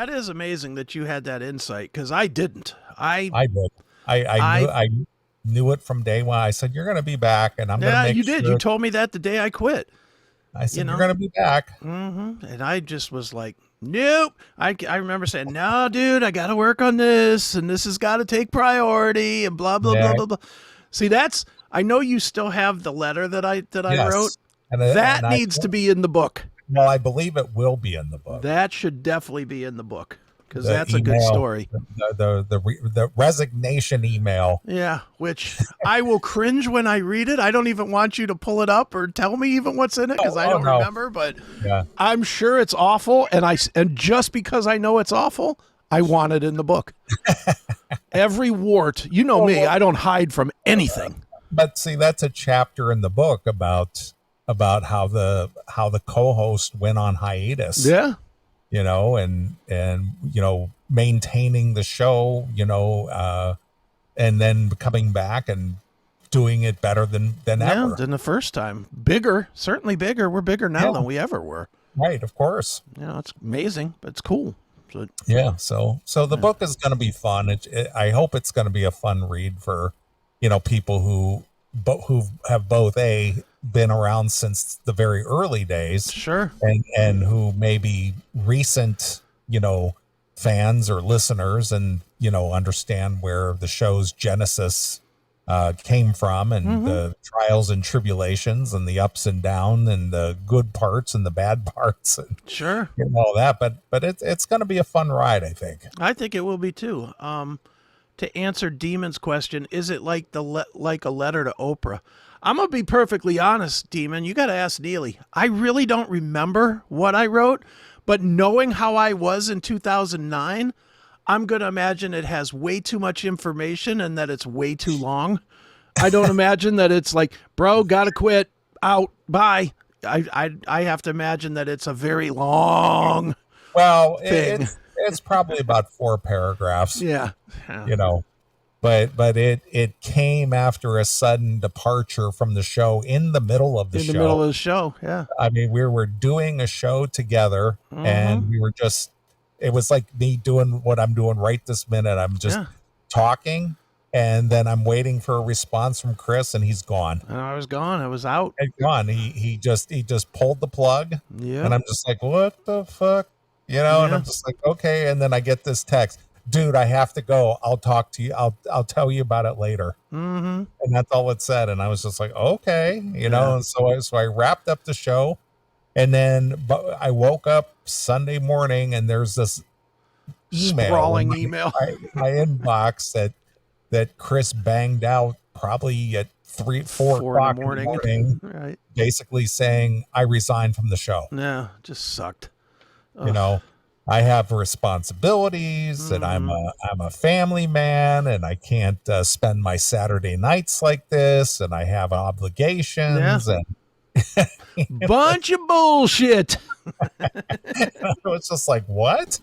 That is amazing that you had that insight because I didn't. I did. I, I knew it from day one. I said, you're going to be back, and I'm going to yeah, make you did. You sure. told me that the day I quit. I You said, you're know, going to be back. and I just was like, nope. I remember saying, no, dude, I got to work on this, and this has got to take priority, and blah blah blah Yeah. blah blah. See, that's. I know you still have the letter that I wrote. Yes. And That I, needs to be in the book. well, I believe it will be in the book. That should definitely be in the book because The that's a good email, story. the resignation email. Yeah, which I will cringe when I read it. I don't even want you to pull it up or tell me even what's in it because I Oh don't no. remember. But Yeah. I'm sure it's awful, and just because I know it's awful, I want it in the book. Every wart, you know me, Well, I don't hide from anything. but see, that's a chapter in the book about how the co-host went on hiatus, Yeah, and maintaining the show, and then coming back and doing it better than yeah. ever. Than the first time, bigger, certainly bigger. We're bigger now Yeah, than we ever were. right, of course. It's amazing, but it's cool. So, Yeah, so the yeah, book is going to be fun. I hope it's going to be a fun read for people who have both been around since the very early days, sure. and who may be recent fans or listeners, and understand where the show's genesis came from, and Mm-hmm. the trials and tribulations, and the ups and downs, and the good parts and the bad parts, and Sure. all that. But it's going to be a fun ride, I think. I think it will be too. To answer Demon's question, is it like like a letter to Oprah? I'm gonna be perfectly honest, Demon. You got to ask Neely. I really don't remember what I wrote, but knowing how I was in 2009, I'm gonna imagine it has way too much information and that it's way too long. I don't imagine that it's like, bro, gotta quit, out, bye. I have to imagine that it's a very long Well, thing. it's probably about 4 paragraphs, Yeah. Yeah. you know, but it came after a sudden departure from the show in the middle of the In the middle show. of the show. Yeah. I mean, we were doing a show together, Mm-hmm. and it was like me doing what I'm doing right this minute. I'm just Yeah. talking, and then I'm waiting for a response from Chris, and he's gone. And I was gone. I was out. He's gone. He just pulled the plug, and Yep. I'm just like, what the fuck? And Yeah. I'm just like, okay. And then I get this text, dude, I have to go. I'll talk to you. I'll tell you about it later. Mm-hmm. And that's all it said. And I was just like, okay, Yeah. and so I wrapped up the show, and then I woke up Sunday morning, and there's this email in Sprawling email. my inbox that Chris banged out probably at 4 4 in the o'clock in the morning. morning, Right. basically saying I resigned from the show. Yeah. Just sucked. You Ugh. know, I have responsibilities, and Mm-hmm. I'm a family man, and I can't spend my Saturday nights like this, and I have Yeah. obligations, and Bunch of bullshit. it's just like, what?